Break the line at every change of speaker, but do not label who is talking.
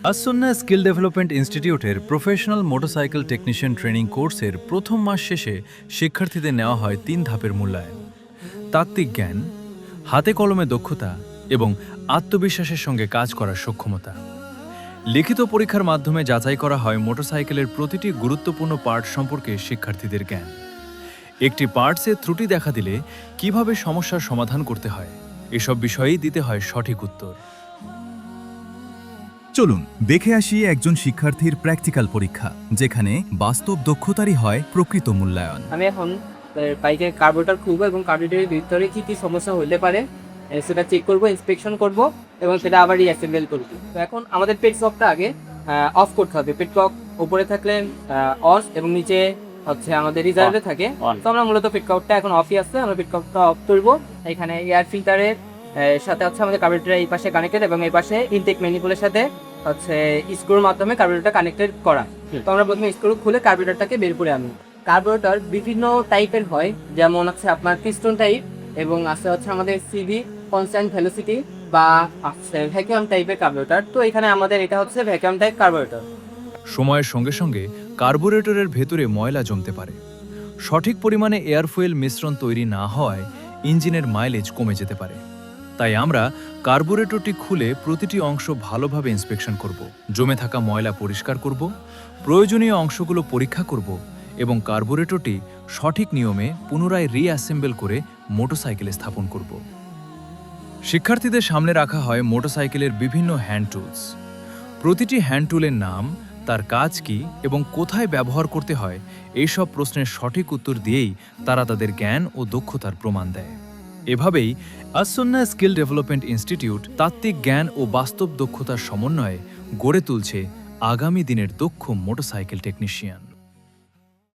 আসন্না skill development ইনস্টিটিউটের professional motorcycle technician training কোর্সের প্রথম মাস শেষে শিক্ষার্থীদের নেওয়া হয় 3 ধাপের মূল্যায়ন। তাত্ত্বিক জ্ঞান, হাতে কলমে দক্ষতা এবং আত্মবিশ্বাসের সঙ্গে কাজ করার সক্ষমতা। লিখিত পরীক্ষার মাধ্যমে যাচাই করা হয় মোটরসাইকেলের প্রতিটি গুরুত্বপূর্ণ পার্ট সম্পর্কে শিক্ষার্থীদের জ্ঞান। একটি পার্টসে ত্রুটি দেখা দিলে কিভাবে সমস্যার সমাধান করতে হয়, এসব বিষয়েই দিতে হয় সঠিক উত্তর।
চলুন দেখে আসি একজন শিক্ষার্থীর প্র্যাকটিক্যাল পরীক্ষা, যেখানে বাস্তব দক্ষতারই হয় প্রকৃত মূল্যায়ন।
আমি এখন বাইকের কার্বোরেটর খুলবো এবং কার্বোরেটরের ভিতরে কী কী সমস্যা হতে পারে সেটা চেক করব, ইন্সপেকশন করব এবং সেটা আবার রিঅ্যাসেম্বল করব। তো এখন আমাদের পেটককটা আগে অফ করতে হবে। পেটকক উপরে থাকলে অফ এবং নিচে হচ্ছে আমাদের রিজার্ভে থাকে। তো আমরা মূলত পেটককটা এখন অফই আছে, আমরা পেটককটা অফ করব। এখানে এয়ার ফিল্টারের সাথে হচ্ছে আমাদের কার্বোরেটর এই পাশে কানেক্টেড এবং এই পাশে ইনটেক ম্যানিপুলের সাথে হচ্ছে স্ক্রুর মাধ্যমে কার্বোরেটরটা কানেক্টেড করা। তো আমরা প্রথমে স্ক্রু খুলে কার্বোরেটরটাকে বের করে আনি। কার্বোরেটর বিভিন্ন টাইপের হয়, যেমন হচ্ছে আপনার পিস্টন টাইপ এবং আছে হচ্ছে আমাদের সিভি কনস্ট্যান্ট ভেলোসিটি বা ভ্যাকুয়াম টাইপের কার্বোরেটর। তো এখানে আমাদের এটা হচ্ছে ভ্যাকুয়াম টাইপ কার্বোরেটর।
সময়ের সঙ্গে সঙ্গে কার্বোরেটরের ভেতরে ময়লা জমতে পারে। সঠিক পরিমাণে এয়ার ফুয়েল মিশ্রণ তৈরি না হওয়ায় ইঞ্জিনের মাইলেজ কমে যেতে পারে। তাই আমরা কার্বোরেটরটি খুলে প্রতিটি অংশ ভালোভাবে ইন্সপেকশন করব, জমে থাকা ময়লা পরিষ্কার করব, প্রয়োজনীয় অংশগুলো পরীক্ষা করব এবং কার্বোরেটরটি সঠিক নিয়মে পুনরায় রিঅ্যাসেম্বল করে মোটরসাইকেলে স্থাপন করব। শিক্ষার্থীদের সামনে রাখা হয় মোটরসাইকেলের বিভিন্ন হ্যান্ড টুলস। প্রতিটি হ্যান্ড টুলের নাম, তার কাজ কি এবং কোথায় ব্যবহার করতে হয়, এইসব প্রশ্নের সঠিক উত্তর দিয়েই তারা তাদের জ্ঞান ও দক্ষতার প্রমাণ দেয়। এভাবেই আসন্না স্কিল ডেভেলপমেন্ট ইনস্টিটিউট তাত্ত্বিক জ্ঞান ও বাস্তব দক্ষতার সমন্বয়ে গড়ে তুলছে আগামী দিনের দক্ষ মোটরসাইকেল টেকনিশিয়ান।